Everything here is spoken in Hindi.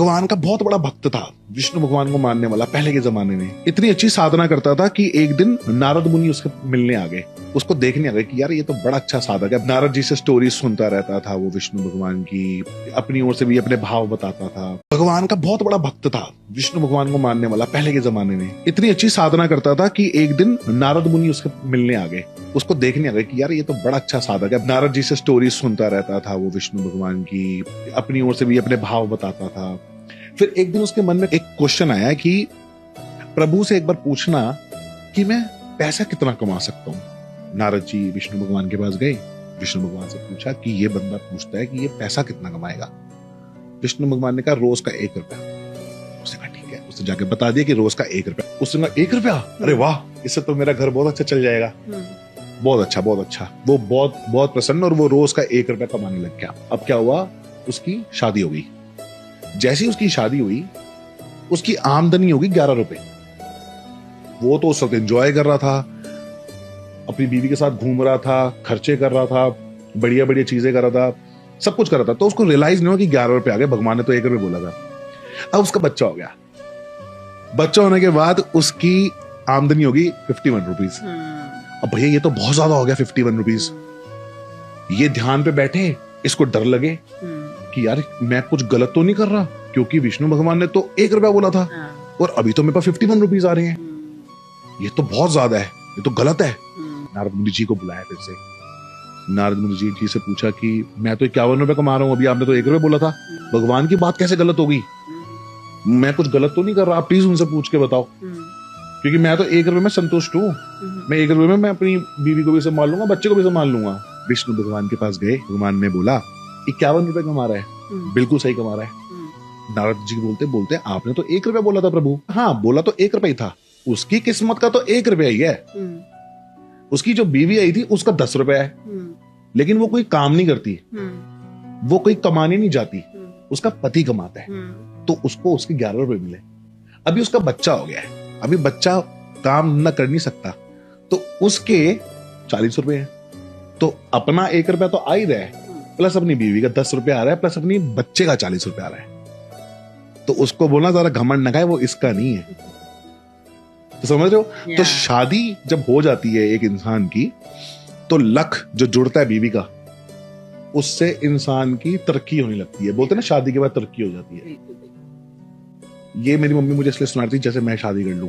भगवान का बहुत बड़ा भक्त था, विष्णु भगवान को मानने वाला। पहले के जमाने में इतनी अच्छी साधना करता था कि एक दिन नारद मुनि उसके मिलने आ गए, उसको देखने आ गए कि यार ये तो बड़ा अच्छा साधक है। नारद जी से स्टोरी सुनता रहता था वो विष्णु भगवान की, अपनी ओर से भी अपने भाव बताता था। भगवान का बहुत बड़ा भक्त था, विष्णु भगवान को मानने वाला। पहले के जमाने में इतनी अच्छी साधना करता था कि एक दिन नारद मुनि उसके मिलने आ गए, उसको देखने आ गए कि यार ये तो बड़ा अच्छा साधक है। नारद जी से स्टोरी सुनता रहता था वो विष्णु भगवान की, अपनी ओर से भी अपने भाव बताता था। फिर एक दिन उसके मन में एक क्वेश्चन आया कि प्रभु से एक बार पूछना कि मैं पैसा कितना कमा सकता हूँ। नारद जी विष्णु भगवान के पास गए, विष्णु भगवान से पूछा कि ये बंदा पूछता है कि ये पैसा कितना कमाएगा। विष्णु भगवान ने कहा रोज का 1 रुपया। उसने कहा ठीक है, उसने जाके बता दिया कि रोज का 1 रुपया। उसने कहा 1 रुपया, अरे वाह, इससे तो मेरा घर बहुत अच्छा चल जाएगा। बहुत अच्छा, बहुत अच्छा। वो बहुत बहुत प्रसन्न, और वो रोज का 1 रुपया कमाने लग गया। अब क्या हुआ, उसकी शादी हो गई। जैसी उसकी शादी हुई, उसकी आमदनी होगी 11 रुपए। वो तो उस वक्त एंजॉय कर रहा था, अपनी बीवी के साथ घूम रहा था, खर्चे कर रहा था, बढ़िया बढ़िया चीजें कर रहा था, सब कुछ कर रहा था। तो उसको रियलाइज नहीं हुआ कि 11 रुपए आ गए, भगवान ने तो 1 रुपये बोला था। अब उसका बच्चा हो गया। बच्चा होने के बाद उसकी आमदनी होगी 51 रुपीज। अब भैया ये तो बहुत ज्यादा हो गया 51 रुपीज। ये ध्यान पे बैठे, इसको डर लगे कि यार मैं कुछ गलत तो नहीं कर रहा, क्योंकि विष्णु भगवान ने तो 1 रुपया बोला था और अभी तो मेरे पास 51 रुपीज आ रहे हैं। ये तो बहुत ज्यादा है, ये तो गलत है। नारद मुनि जी को बुलाया फिर से। नारद मुनि जी से पूछा कि मैं तो 51 रुपए कमा रहा हूँ, अभी आपने तो 1 रुपया बोला था, भगवान की बात कैसे गलत होगी? मैं कुछ गलत तो नहीं कर रहा, आप प्लीज उनसे पूछ के बताओ, क्योंकि मैं तो 1 रुपये में संतुष्ट हूँ। मैं 1 रुपये में मैं अपनी बीवी को भी संभाल लूंगा, बच्चे को भी संभाल लूंगा। विष्णु भगवान के पास गए, भगवान ने बोला 51 रुपए कमा रहा है, बिल्कुल सही कमा रहा है। नारद जी बोलते बोलते आपने तो 1 रुपया बोला था प्रभु। हाँ, बोला तो 1 रुपया ही था, उसकी किस्मत का तो 1 रुपया ही है। उसकी जो बीवी आई थी उसका 10 रुपया है, लेकिन वो कोई काम नहीं करती, वो कोई कमाने नहीं जाती, उसका पति कमाता है, तो उसको उसके 11 रुपए मिले। अभी उसका बच्चा हो गया है, अभी बच्चा काम न कर नहीं सकता, तो उसके 40 रुपए है। तो अपना 1 रुपया तो आ ही रहा है, प्लस अपनी बीवी का 10 रुपया आ रहा है, प्लस अपनी बच्चे का 40 रुपया आ रहा है। तो उसको बोलना ज्यादा घमंड न खाए, वो इसका नहीं है। तो समझ रहे हो? तो शादी जब हो जाती है एक इंसान की, तो लक जो जुड़ता है बीवी का, उससे इंसान की तरक्की होने लगती है। बोलते हैं ना शादी के बाद तरक्की हो जाती है। ये मेरी मम्मी मुझे इसलिए सुनाती जैसे मैं शादी कर लूं।